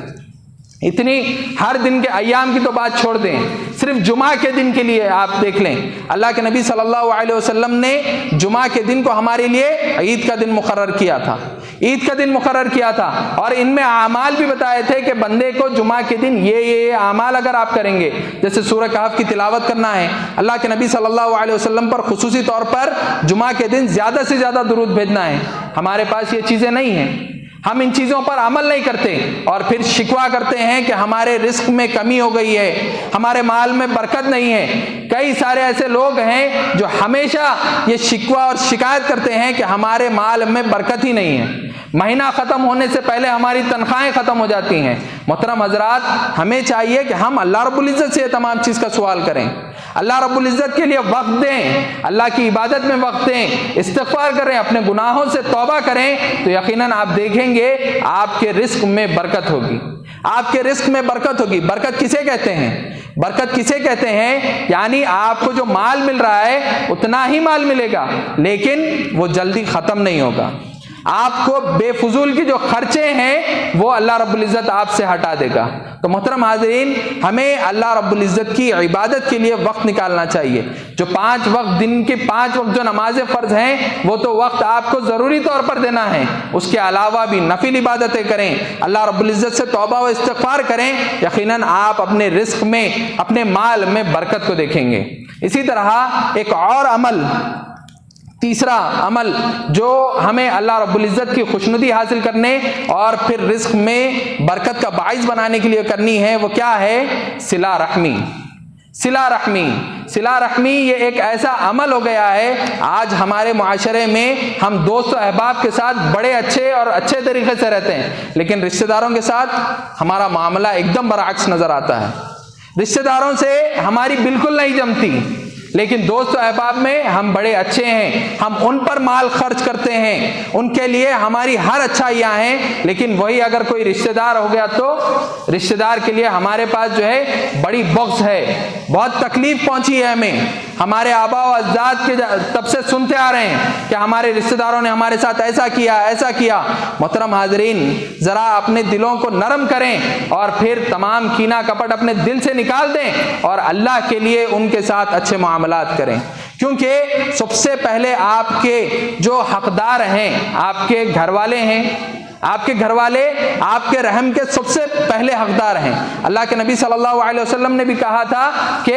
اتنی ہر دن کے ایام کی تو بات چھوڑ دیں, صرف جمعہ کے دن کے لیے آپ دیکھ لیں, اللہ کے نبی صلی اللہ علیہ وسلم نے جمعہ کے دن کو ہمارے لیے عید کا دن مقرر کیا تھا, عید کا دن مقرر کیا تھا, اور ان میں اعمال بھی بتائے تھے کہ بندے کو جمعہ کے دن یہ اعمال اگر آپ کریں گے, جیسے سورہ کہف کی تلاوت کرنا ہے, اللہ کے نبی صلی اللہ علیہ وسلم پر خصوصی طور پر جمعہ کے دن زیادہ سے زیادہ درود بھیجنا ہے. ہمارے پاس یہ چیزیں نہیں ہیں, ہم ان چیزوں پر عمل نہیں کرتے اور پھر شکوہ کرتے ہیں کہ ہمارے رزق میں کمی ہو گئی ہے, ہمارے مال میں برکت نہیں ہے. کئی سارے ایسے لوگ ہیں جو ہمیشہ یہ شکوہ اور شکایت کرتے ہیں کہ ہمارے مال میں برکت ہی نہیں ہے, مہینہ ختم ہونے سے پہلے ہماری تنخواہیں ختم ہو جاتی ہیں. محترم حضرات, ہمیں چاہیے کہ ہم اللہ رب العزت سے یہ تمام چیز کا سوال کریں, اللہ رب العزت کے لیے وقت دیں, اللہ کی عبادت میں وقت دیں, استغفار کریں, اپنے گناہوں سے توبہ کریں, تو یقیناً آپ دیکھیں گے آپ کے رزق میں برکت ہوگی, آپ کے رزق میں برکت ہوگی۔ برکت کسے کہتے ہیں؟ برکت کسے کہتے ہیں؟ یعنی آپ کو جو مال مل رہا ہے اتنا ہی مال ملے گا، لیکن وہ جلدی ختم نہیں ہوگا۔ آپ کو بے فضول کی جو خرچے ہیں وہ اللہ رب العزت آپ سے ہٹا دے گا۔ تو محترم حاضرین، ہمیں اللہ رب العزت کی عبادت کے لیے وقت نکالنا چاہیے۔ جو 5 وقت، دن کے 5 وقت جو نمازیں فرض ہیں، وہ تو وقت آپ کو ضروری طور پر دینا ہے۔ اس کے علاوہ بھی نفل عبادتیں کریں، اللہ رب العزت سے توبہ و استغفار کریں، یقیناً آپ اپنے رزق میں، اپنے مال میں برکت کو دیکھیں گے۔ اسی طرح ایک اور عمل، تیسرا عمل جو ہمیں اللہ رب العزت کی خوشنودی حاصل کرنے اور پھر رزق میں برکت کا باعث بنانے کے لیے کرنی ہے، وہ کیا ہے؟ صلہ رحمی۔ صلہ رحمی، صلہ رحمی یہ ایک ایسا عمل ہو گیا ہے آج ہمارے معاشرے میں۔ ہم دوست و احباب کے ساتھ بڑے اچھے اور اچھے طریقے سے رہتے ہیں، لیکن رشتہ داروں کے ساتھ ہمارا معاملہ ایک دم برعکس نظر آتا ہے۔ رشتہ داروں سے ہماری بالکل نہیں جمتی، لیکن دوست و احباب میں ہم بڑے اچھے ہیں، ہم ان پر مال خرچ کرتے ہیں، ان کے لیے ہماری ہر اچھائیاں ہیں، لیکن وہی اگر کوئی رشتہ دار ہو گیا تو رشتہ دار کے لیے ہمارے پاس جو ہے بڑی بغض ہے، بہت تکلیف پہنچی ہے ہمیں۔ ہمارے آبا و اجداد کے تب سے سنتے آ رہے ہیں کہ ہمارے رشتہ داروں نے ہمارے ساتھ ایسا کیا ایسا کیا۔ محترم حاضرین، ذرا اپنے دلوں کو نرم کریں اور پھر تمام کینہ کپٹ اپنے دل سے نکال دیں اور اللہ کے لیے ان کے ساتھ اچھے معاملات کریں، کیونکہ سب سے پہلے آپ کے جو حقدار ہیں آپ کے گھر والے ہیں۔ آپ کے گھر والے آپ کے رحم کے سب سے پہلے حقدار ہیں۔ اللہ کے نبی صلی اللہ علیہ وسلم نے بھی کہا تھا کہ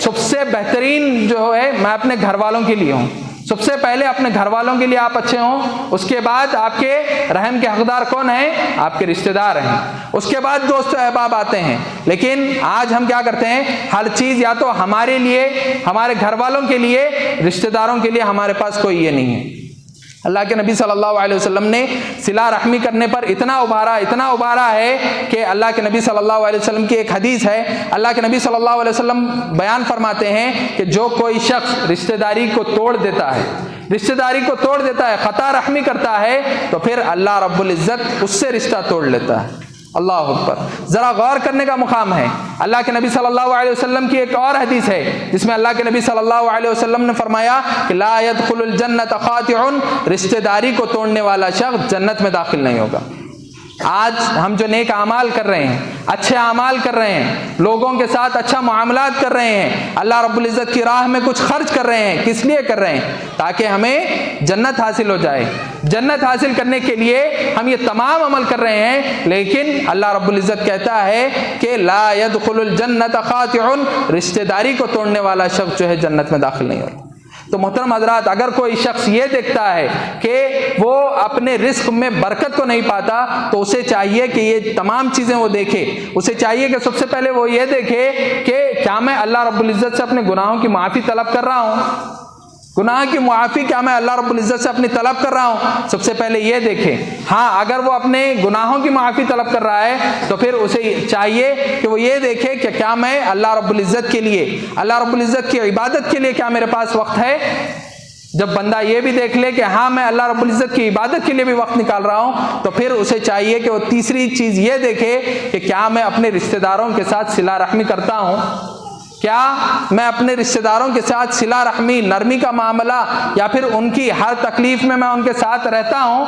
سب سے بہترین جو ہے میں اپنے گھر والوں کے لیے ہوں۔ سب سے پہلے اپنے گھر والوں کے لیے آپ اچھے ہوں، اس کے بعد آپ کے رحم کے حقدار کون ہیں؟ آپ کے رشتہ دار ہیں، اس کے بعد دوست و احباب آتے ہیں۔ لیکن آج ہم کیا کرتے ہیں؟ ہر چیز یا تو ہمارے لیے، ہمارے گھر والوں کے لیے، رشتہ داروں کے لیے ہمارے پاس کوئی یہ نہیں ہے۔ اللہ کے نبی صلی اللہ علیہ وسلم نے صلہ رحمی کرنے پر اتنا ابھارا ہے کہ اللہ کے نبی صلی اللہ علیہ وسلم کی ایک حدیث ہے، اللہ کے نبی صلی اللہ علیہ وسلم بیان فرماتے ہیں کہ جو کوئی شخص رشتہ داری کو توڑ دیتا ہے، قطع رحمی کرتا ہے، تو پھر اللہ رب العزت اس سے رشتہ توڑ لیتا ہے۔ اللہ اکبر، ذرا غور کرنے کا مقام ہے۔ اللہ کے نبی صلی اللہ علیہ وسلم کی ایک اور حدیث ہے جس میں اللہ کے نبی صلی اللہ علیہ وسلم نے فرمایا کہ لا يدخل الجنت قاطع، رشتہ داری کو توڑنے والا شخص جنت میں داخل نہیں ہوگا۔ آج ہم جو نیک اعمال کر رہے ہیں، اچھے اعمال کر رہے ہیں، لوگوں کے ساتھ اچھا معاملات کر رہے ہیں، اللہ رب العزت کی راہ میں کچھ خرچ کر رہے ہیں، کس لیے کر رہے ہیں؟ تاکہ ہمیں جنت حاصل ہو جائے۔ جنت حاصل کرنے کے لیے ہم یہ تمام عمل کر رہے ہیں، لیکن اللہ رب العزت کہتا ہے کہ لا يدخل الجنت قاطع، رشتہ داری کو توڑنے والا شخص جو ہے جنت میں داخل نہیں ہوتا۔ تو محترم حضرات، اگر کوئی شخص یہ دیکھتا ہے کہ وہ اپنے رزق میں برکت کو نہیں پاتا تو اسے چاہیے کہ یہ تمام چیزیں وہ دیکھے۔ اسے چاہیے کہ سب سے پہلے وہ یہ دیکھے کہ کیا میں اللہ رب العزت سے اپنے گناہوں کی معافی طلب کر رہا ہوں؟ گناہ کی معافی کیا میں اللہ رب العزت سے اپنی طلب کر رہا ہوں؟ سب سے پہلے یہ دیکھے۔ ہاں، اگر وہ اپنے گناہوں کی معافی طلب کر رہا ہے تو پھر اسے چاہیے کہ وہ یہ دیکھے کہ کیا میں اللہ رب العزت کے لیے، اللہ رب العزت کی عبادت کے لیے کیا میرے پاس وقت ہے۔ جب بندہ یہ بھی دیکھ لے کہ ہاں میں اللہ رب العزت کی عبادت کے لیے بھی وقت نکال رہا ہوں، تو پھر اسے چاہیے کہ وہ تیسری چیز یہ دیکھے کہ کیا میں اپنے رشتہ داروں کے ساتھ صلہ رحمی کرتا ہوں، کیا میں اپنے رشتہ داروں کے ساتھ صلہ رحمی، نرمی کا معاملہ، یا پھر ان کی ہر تکلیف میں ان کے ساتھ رہتا ہوں۔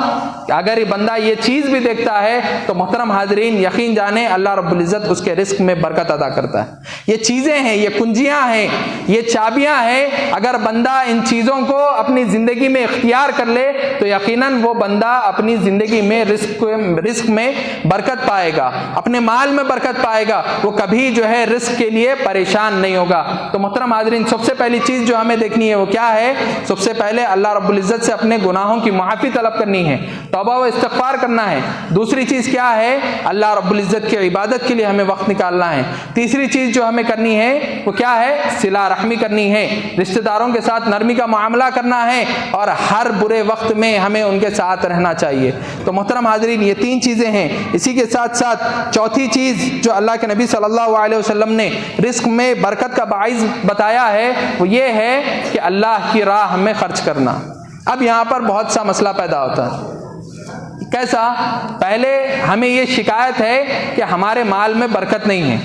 اگر یہ بندہ یہ چیز بھی دیکھتا ہے تو محترم حاضرین یقین جانیں اللہ رب العزت اس کے رزق میں برکت عطا کرتا ہے۔ یہ چیزیں ہیں، یہ کنجیاں ہیں، یہ چابیاں ہیں۔ اگر بندہ ان چیزوں کو اپنی زندگی میں اختیار کر لے تو یقیناً وہ بندہ اپنی زندگی میں رزق میں برکت پائے گا، اپنے مال میں برکت پائے گا، وہ کبھی جو ہے رزق کے لیے پریشان نہیں ہوگا۔ تو محترم حاضرین، سب سے پہلی چیز جو ہمیں دیکھنی ہے وہ کیا ہے؟ سب سے پہلے اللہ رب العزت سے اپنے گناہوں کی معافی طلب کرنی ہے، توبہ و استغفار کرنا ہے۔ دوسری چیز کیا ہے؟ اللہ رب العزت کی عبادت کے لیے ہمیں وقت نکالنا ہے۔ تیسری چیز جو ہمیں کرنی ہے وہ کیا ہے؟ صلہ رحمی کرنی ہے، رشتہ داروں کے ساتھ نرمی کا معاملہ کرنا ہے، اور ہر برے وقت میں ہمیں ان کے ساتھ رہنا چاہیے۔ تو محترم حاضرین، یہ تین چیزیں ہیں۔ اسی کے ساتھ ساتھ چوتھی چیز جو اللہ کے نبی صلی اللہ علیہ وسلم نے رزق میں برکت کا باعث بتایا ہے وہ یہ ہے کہ اللہ کی راہ میں خرچ کرنا۔ اب یہاں پر بہت سا مسئلہ پیدا ہوتا ہے کیسا؟ پہلے ہمیں یہ شکایت ہے کہ ہمارے مال میں برکت نہیں ہے،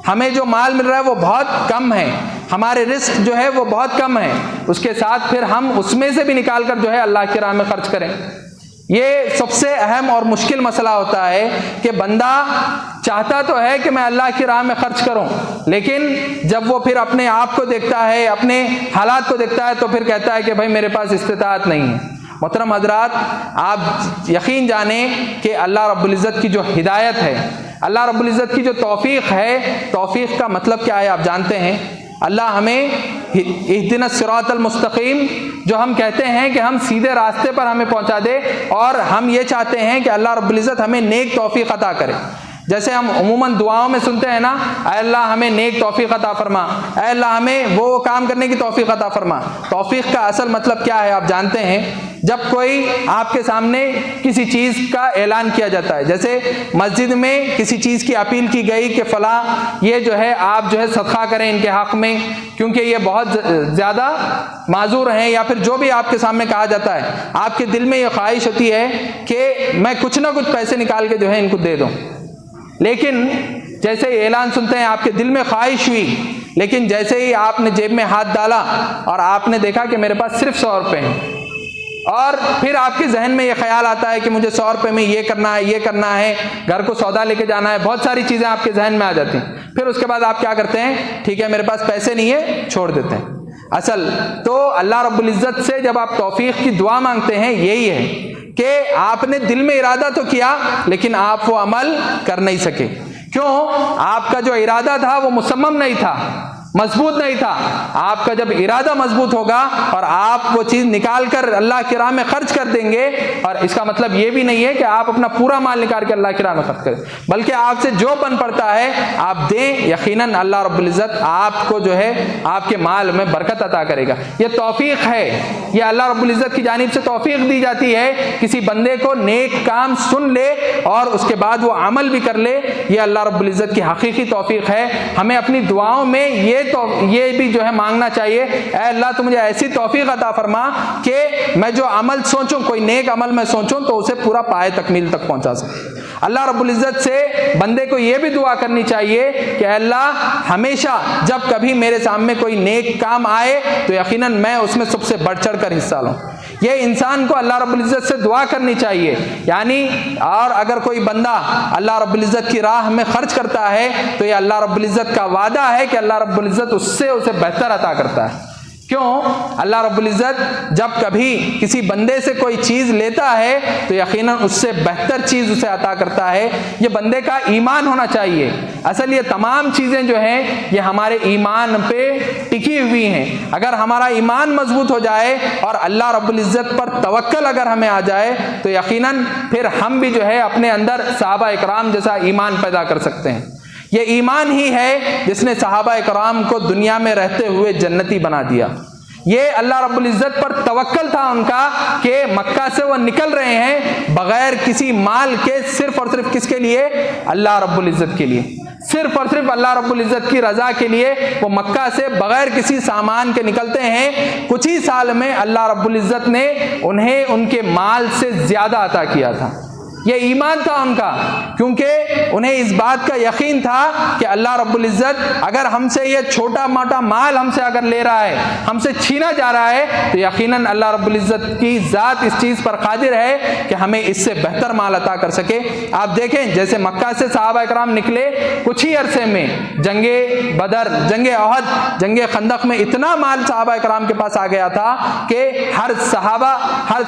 ہمیں جو مال مل رہا ہے وہ بہت کم ہے، ہمارے رزق جو ہے وہ بہت کم ہے، اس کے ساتھ پھر ہم اس میں سے بھی نکال کر جو ہے اللہ کی راہ میں خرچ کریں۔ یہ سب سے اہم اور مشکل مسئلہ ہوتا ہے کہ بندہ چاہتا تو ہے کہ میں اللہ کی راہ میں خرچ کروں، لیکن جب وہ پھر اپنے آپ کو دیکھتا ہے، اپنے حالات کو دیکھتا ہے، تو پھر کہتا ہے کہ بھائی میرے پاس استطاعت نہیں ہے۔ محترم حضرات، آپ یقین جانیں کہ اللہ رب العزت کی جو ہدایت ہے، اللہ رب العزت کی جو توفیق ہے، توفیق کا مطلب کیا ہے آپ جانتے ہیں؟ اللہ ہمیں اہدنا الصراط المستقیم، جو ہم کہتے ہیں کہ ہم سیدھے راستے پر ہمیں پہنچا دے، اور ہم یہ چاہتے ہیں کہ اللہ رب العزت ہمیں نیک توفیق عطا کرے۔ جیسے ہم عموماً دعاؤں میں سنتے ہیں نا، اے اللہ ہمیں نیک توفیق عطا فرما، اے اللہ ہمیں وہ کام کرنے کی توفیق عطا فرما۔ توفیق کا اصل مطلب کیا ہے آپ جانتے ہیں؟ جب کوئی آپ کے سامنے کسی چیز کا اعلان کیا جاتا ہے، جیسے مسجد میں کسی چیز کی اپیل کی گئی کہ فلاں یہ جو ہے آپ جو ہے صدقہ کریں ان کے حق میں، کیونکہ یہ بہت زیادہ معذور ہیں، یا پھر جو بھی آپ کے سامنے کہا جاتا ہے، آپ کے دل میں یہ خواہش ہوتی ہے کہ میں کچھ نہ کچھ پیسے نکال کے جو ہے ان کو دے دوں، لیکن جیسے ہی اعلان سنتے ہیں آپ کے دل میں خواہش ہوئی، لیکن جیسے ہی آپ نے جیب میں ہاتھ ڈالا اور آپ نے دیکھا کہ میرے پاس صرف 100 روپے ہیں، اور پھر آپ کے ذہن میں یہ خیال آتا ہے کہ مجھے 100 روپے میں یہ کرنا ہے، یہ کرنا ہے، گھر کو سودا لے کے جانا ہے، بہت ساری چیزیں آپ کے ذہن میں آ جاتی ہیں۔ پھر اس کے بعد آپ کیا کرتے ہیں؟ ٹھیک ہے میرے پاس پیسے نہیں ہے، چھوڑ دیتے ہیں۔ اصل تو اللہ رب العزت سے جب آپ توفیق کی دعا مانگتے ہیں، یہی ہے کہ آپ نے دل میں ارادہ تو کیا، لیکن آپ وہ عمل کر نہیں سکے۔ کیوں؟ آپ کا جو ارادہ تھا وہ مصمم نہیں تھا، مضبوط نہیں تھا۔ آپ کا جب ارادہ مضبوط ہوگا اور آپ وہ چیز نکال کر اللہ کی راہ میں خرچ کر دیں گے، اور اس کا مطلب یہ بھی نہیں ہے کہ آپ اپنا پورا مال نکال کے اللہ کی راہ میں خرچ کریں، بلکہ آپ سے جو بن پڑتا ہے آپ دیں، یقیناً اللہ رب العزت آپ کو جو ہے آپ کے مال میں برکت عطا کرے گا۔ یہ توفیق ہے، یہ اللہ رب العزت کی جانب سے توفیق دی جاتی ہے، کسی بندے کو نیک کام سن لے اور اس کے بعد وہ عمل بھی کر لے، یہ اللہ رب العزت کی حقیقی توفیق ہے۔ ہمیں اپنی دعاؤں میں یہ بھی جو ہے مانگنا چاہیے، اے اللہ تو مجھے ایسی توفیق عطا فرما کہ میں جو عمل سوچوں، کوئی نیک عمل میں سوچوں تو اسے پورا پائے تکمیل تک پہنچا سکوں۔ اللہ رب العزت سے بندے کو یہ بھی دعا کرنی چاہیے کہ اے اللہ ہمیشہ جب کبھی میرے سامنے کوئی نیک کام آئے تو یقیناً میں اس میں سب سے بڑھ چڑھ کر حصہ لوں۔ یہ انسان کو اللہ رب العزت سے دعا کرنی چاہیے، یعنی اور اگر کوئی بندہ اللہ رب العزت کی راہ میں خرچ کرتا ہے تو یہ اللہ رب العزت کا وعدہ ہے کہ اللہ رب العزت اس سے اسے بہتر عطا کرتا ہے۔ کیوں؟ اللہ رب العزت جب کبھی کسی بندے سے کوئی چیز لیتا ہے تو یقیناً اس سے بہتر چیز اسے عطا کرتا ہے۔ یہ بندے کا ایمان ہونا چاہیے۔ اصل یہ تمام چیزیں جو ہیں یہ ہمارے ایمان پہ ٹکی ہوئی ہیں۔ اگر ہمارا ایمان مضبوط ہو جائے اور اللہ رب العزت پر توکل اگر ہمیں آ جائے تو یقیناً پھر ہم بھی جو ہے اپنے اندر صحابہ اکرام جیسا ایمان پیدا کر سکتے ہیں۔ یہ ایمان ہی ہے جس نے صحابہ اکرام کو دنیا میں رہتے ہوئے جنتی بنا دیا۔ یہ اللہ رب العزت پر توکل تھا ان کا کہ مکہ سے وہ نکل رہے ہیں بغیر کسی مال کے، صرف اور صرف کس کے لیے؟ اللہ رب العزت کے لیے، صرف اور صرف اللہ رب العزت کی رضا کے لیے وہ مکہ سے بغیر کسی سامان کے نکلتے ہیں۔ کچھ ہی سال میں اللہ رب العزت نے انہیں ان کے مال سے زیادہ عطا کیا تھا۔ یہ ایمان تھا ان کا، کیونکہ انہیں اس بات کا یقین تھا کہ اللہ رب العزت اگر ہم سے یہ چھوٹا موٹا مال ہم سے اگر لے رہا ہے، ہم سے چھینا جا رہا ہے، تو یقیناً اللہ رب العزت کی ذات اس چیز پر قادر ہے کہ ہمیں اس سے بہتر مال عطا کر سکے۔ آپ دیکھیں جیسے مکہ سے صحابہ اکرام نکلے، کچھ ہی عرصے میں جنگ بدر، جنگ احد، جنگ خندق میں اتنا مال صحابہ اکرام کے پاس آ گیا تھا کہ ہر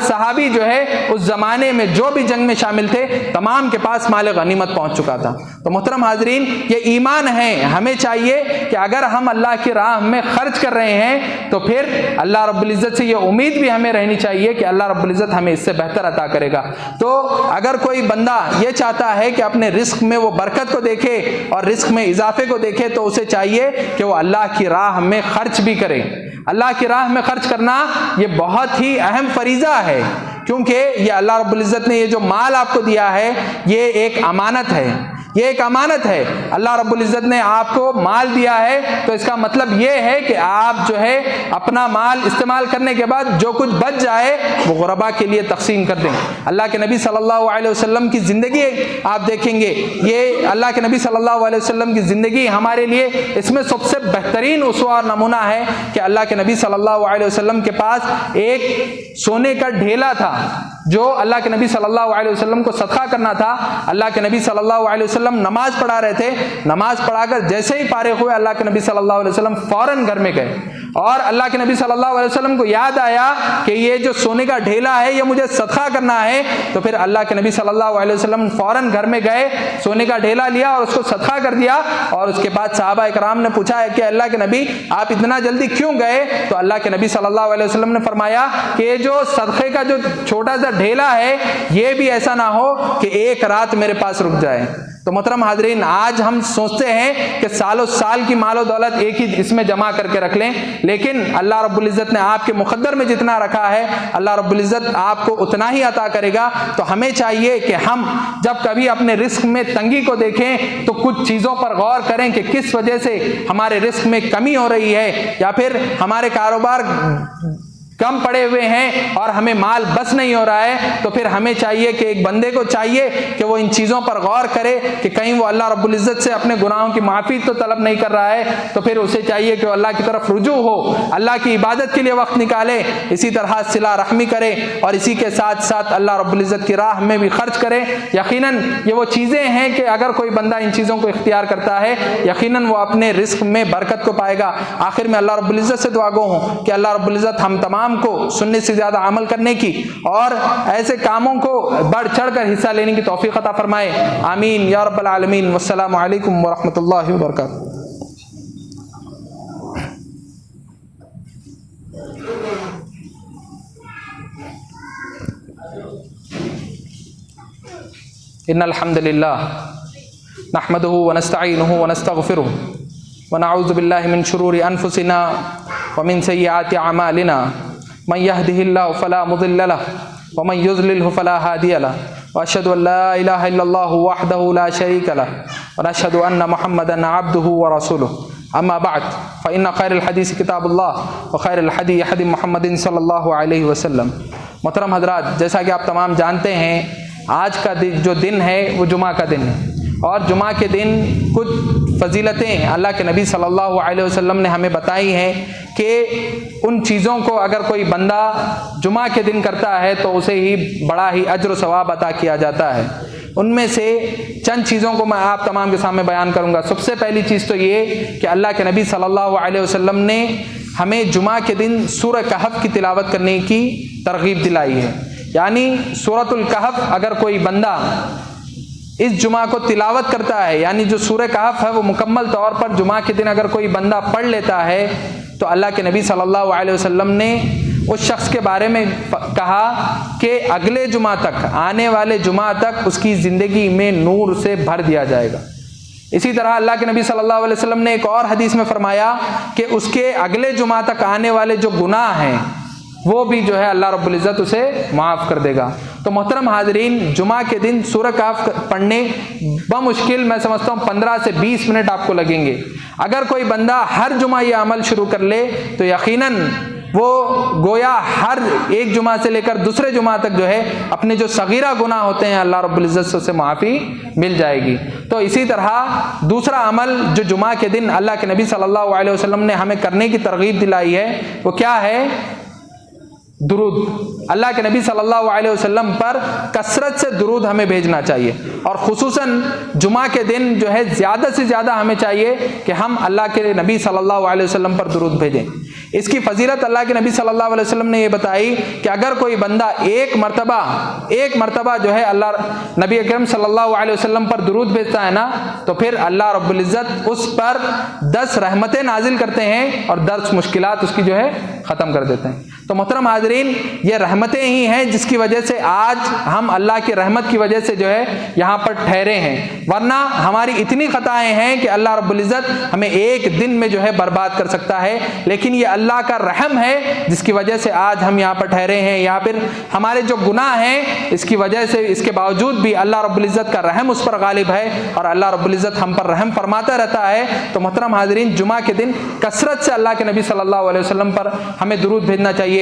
صحابی جو ہے اس زمانے میں جو بھی جنگ میں شامل تھے تمام کے پاس مال غنیمت پہنچ چکا تھا۔ تو محترم حاضرین، یہ ایمان ہے۔ ہمیں چاہیے کہ اگر ہم اللہ کی راہ میں خرچ کر رہے ہیں تو پھر اللہ رب العزت سے یہ امید بھی ہمیں رہنی چاہیے کہ اللہ رب العزت ہمیں اس سے بہتر عطا کرے گا۔ تو اگر کوئی بندہ یہ چاہتا ہے کہ اپنے رزق میں وہ برکت کو دیکھے اور رزق میں اضافے کو دیکھے تو اسے چاہیے کہ وہ اللہ کی راہ میں خرچ بھی کرے۔ اللہ کی راہ میں خرچ کرنا یہ بہت ہی اہم فریضہ ہے، کیونکہ یہ اللہ رب العزت نے یہ جو مال آپ کو دیا ہے یہ ایک امانت ہے، یہ ایک امانت ہے. اللہ رب العزت نے آپ کو مال دیا ہے تو اس کا مطلب یہ ہے کہ آپ جو ہے اپنا مال استعمال کرنے کے بعد جو کچھ بچ جائے وہ غربا کے لیے تقسیم کر دیں. اللہ کے نبی صلی اللہ علیہ وسلم کی زندگی آپ دیکھیں گے, یہ اللہ کے نبی صلی اللہ علیہ وسلم کی زندگی ہمارے لیے اس میں سب سے بہترین اسوہ اور نمونہ ہے کہ اللہ کے نبی صلی اللہ علیہ وسلم کے پاس ایک سونے کا ڈھیلا تھا جو اللہ کے نبی صلی اللہ علیہ وسلم کو صدقہ کرنا تھا. اللہ کے نبی صلی اللہ علیہ وسلم نماز پڑھا رہے تھے, نماز پڑھا کر جیسے ہی فارغ ہوئے اللہ کے نبی صلی اللہ علیہ وسلم فوراً گھر میں گئے اور اللہ کے نبی صلی اللہ علیہ وسلم کو یاد آیا کہ یہ جو سونے کا ڈھیلا ہے یہ مجھے صدقہ کرنا ہے. تو پھر اللہ کے نبی صلی اللہ علیہ وسلم فوراً گھر میں گئے, سونے کا ڈھیلا لیا اور اس کو صدقہ کر دیا. اور اس کے بعد صحابہ اکرام نے پوچھا ہے کہ اللہ کے نبی آپ اتنا جلدی کیوں گئے؟ تو اللہ کے نبی صلی اللہ علیہ وسلم نے فرمایا کہ یہ جو صدقے کا جو چھوٹا سا ڈھیلا ہے یہ بھی ایسا نہ ہو کہ ایک رات میرے پاس رک جائے. تو محترم حاضرین, آج ہم سوچتے ہیں کہ سال و سال کی مال و دولت ایک ہی اس میں جمع کر کے رکھ لیں, لیکن اللہ رب العزت نے آپ کے مقدر میں جتنا رکھا ہے اللہ رب العزت آپ کو اتنا ہی عطا کرے گا. تو ہمیں چاہیے کہ ہم جب کبھی اپنے رزق میں تنگی کو دیکھیں تو کچھ چیزوں پر غور کریں کہ کس وجہ سے ہمارے رزق میں کمی ہو رہی ہے, یا پھر ہمارے کاروبار کم پڑے ہوئے ہیں اور ہمیں مال بس نہیں ہو رہا ہے. تو پھر ہمیں چاہیے کہ ایک بندے کو چاہیے کہ وہ ان چیزوں پر غور کرے کہ کہیں وہ اللہ رب العزت سے اپنے گناہوں کی معافی تو طلب نہیں کر رہا ہے. تو پھر اسے چاہیے کہ وہ اللہ کی طرف رجوع ہو, اللہ کی عبادت کے لیے وقت نکالے, اسی طرح صلہ رحمی کرے اور اسی کے ساتھ ساتھ اللہ رب العزت کی راہ میں بھی خرچ کرے. یقیناً یہ وہ چیزیں ہیں کہ اگر کوئی بندہ ان چیزوں کو اختیار کرتا ہے یقیناً وہ اپنے رزق میں برکت کو پائے گا. آخر میں اللہ رب العزت سے دعا گو ہوں کہ اللہ رب العزت ہم تمام کو سننے سے زیادہ عمل کرنے کی اور ایسے کاموں کو بڑھ چڑھ کر حصہ لینے کی توفیق عطا فرمائے. آمین یا رب العالمین. والسلام علیکم ورحمۃ اللہ وبرکاتہ. ان الحمد للہ نحمده ونستعینه ونستغفره ونعوذ باللہ من شرور انفسنا ومن سیئات اعمالنا من يهده الله فلا مضل له ومن يضلل فلا هادي له واشهد ان لا اله الا الله وحده لا شريك له ونشهد ان محمدا عبده ورسوله. اما بعد فان خير الحديث كتاب الله وخير الهدي هدي محمد صلی اللہ علیہ وسلم. محترم حضرات, جیسا کہ آپ تمام جانتے ہیں آج کا جو دن ہے وہ جمعہ کا دن ہے, اور جمعہ کے دن کچھ فضیلتیں اللہ کے نبی صلی اللہ علیہ وسلم نے ہمیں بتائی ہیں کہ ان چیزوں کو اگر کوئی بندہ جمعہ کے دن کرتا ہے تو اسے ہی بڑا ہی اجر و ثواب عطا کیا جاتا ہے. ان میں سے چند چیزوں کو میں آپ تمام کے سامنے بیان کروں گا. سب سے پہلی چیز تو یہ کہ اللہ کے نبی صلی اللہ علیہ وسلم نے ہمیں جمعہ کے دن سورہ کہف کی تلاوت کرنے کی ترغیب دلائی ہے. یعنی سورۃ الکہف اگر کوئی بندہ اس جمعہ کو تلاوت کرتا ہے, یعنی جو سورہ کہف ہے وہ مکمل طور پر جمعہ کے دن اگر کوئی بندہ پڑھ لیتا ہے تو اللہ کے نبی صلی اللہ علیہ وسلم نے اس شخص کے بارے میں کہا کہ اگلے جمعہ تک, آنے والے جمعہ تک اس کی زندگی میں نور سے بھر دیا جائے گا. اسی طرح اللہ کے نبی صلی اللہ علیہ وسلم نے ایک اور حدیث میں فرمایا کہ اس کے اگلے جمعہ تک آنے والے جو گناہ ہیں وہ بھی جو ہے اللہ رب العزت اسے معاف کر دے گا. تو محترم حاضرین, جمعہ کے دن سورہ کہف پڑھنے بمشکل میں سمجھتا ہوں 15 سے 20 منٹ آپ کو لگیں گے. اگر کوئی بندہ ہر جمعہ یہ عمل شروع کر لے تو یقیناً وہ گویا ہر ایک جمعہ سے لے کر دوسرے جمعہ تک جو ہے اپنے جو صغیرہ گناہ ہوتے ہیں اللہ رب العزت سے اسے معافی مل جائے گی. تو اسی طرح دوسرا عمل جو جمعہ کے دن اللہ کے نبی صلی اللہ علیہ وسلم نے ہمیں کرنے کی ترغیب دلائی ہے وہ کیا ہے؟ درود. اللہ کے نبی صلی اللہ علیہ وسلم پر کثرت سے درود ہمیں بھیجنا چاہیے, اور خصوصاً جمعہ کے دن جو ہے زیادہ سے زیادہ ہمیں چاہیے کہ ہم اللہ کے نبی صلی اللہ علیہ وسلم پر درود بھیجیں. اس کی فضیلت اللہ کے نبی صلی اللہ علیہ وسلم نے یہ بتائی کہ اگر کوئی بندہ ایک مرتبہ جو ہے اللہ نبی اکرم صلی اللہ علیہ وسلم پر درود بھیجتا ہے نا, تو پھر اللہ رب العزت اس پر 10 رحمتیں نازل کرتے ہیں اور 10 مشکلات اس کی جو ہے ختم کر دیتے ہیں۔ تو محترم حاضرین، یہ رحمتیں ہی ہیں جس کی وجہ سے آج ہم اللہ کی رحمت کی وجہ سے جو ہے یہاں پر ٹھہرے ہیں، ورنہ ہماری اتنی خطائیں ہیں کہ اللہ رب العزت ہمیں ایک دن میں جو ہے برباد کر سکتا ہے، لیکن یہ اللہ کا رحم ہے جس کی وجہ سے آج ہم یہاں پر ٹھہرے ہیں۔ یا پھر ہمارے جو گناہ ہیں اس کی وجہ سے، اس کے باوجود بھی اللہ رب العزت کا رحم اس پر غالب ہے اور اللہ رب العزت ہم پر رحم فرماتا رہتا ہے۔ تو محترم حاضرین، جمعہ کے دن کثرت سے اللہ کے نبی صلی اللہ علیہ وسلم پر ہمیں درود بھیجنا چاہیے۔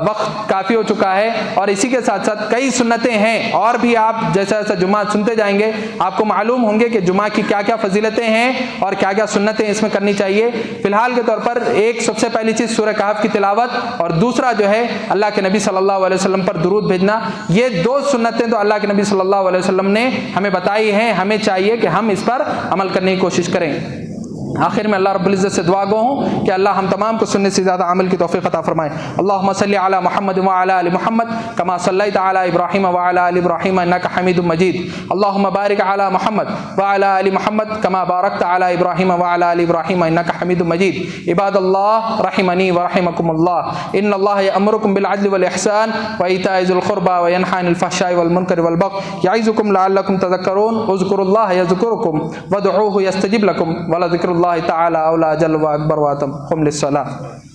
وقت کافی ہو چکا ہے اور اسی کے ساتھ ساتھ کئی سنتیں ہیں، اور بھی آپ جیسا جیسا جمعہ سنتے جائیں گے آپ کو معلوم ہوں گے کہ جمعہ کی کیا کیا فضیلتیں ہیں اور کیا کیا سنتیں اس میں کرنی چاہیے۔ فی الحال کے طور پر ایک سب سے پہلی چیز سورہ کہف کی تلاوت، اور دوسرا جو ہے اللہ کے نبی صلی اللہ علیہ وسلم پر درود بھیجنا۔ یہ دو سنتیں تو اللہ کے نبی صلی اللہ علیہ وسلم نے ہمیں بتائی ہیں، ہمیں چاہیے کہ ہم اس پر عمل کرنے کی کوشش کریں۔ آخر میں اللہ رب العزت سے دعا گو ہوں کہ اللہ ہم تمام کو سننے سے زیادہ عمل کی توفیق عطا فرمائے۔ اللہم صلی علی محمد وعلی آل محمد کما صلیت علی ابراہیم وعلی آل ابراہیم انک حمید مجید۔ اللہم بارک علی محمد وعلی آل محمد کما بارکت علی ابراہیم وعلی آل ابراہیم انک حمید مجید۔ عباد اللہ رحمنی ورحمکم اللہ، ان اللہ یأمرکم بالعدل والاحسان وایتاء ذی القربى وینہی عن الفحشاء والمنکر والبغی یعظکم لعلکم تذکرون۔ اذکروا اللہ یذکرکم وادعوہ یستجب لکم ولذکر اللہ تعالی اولا جل و اکبر واتم قم للصلاۃ۔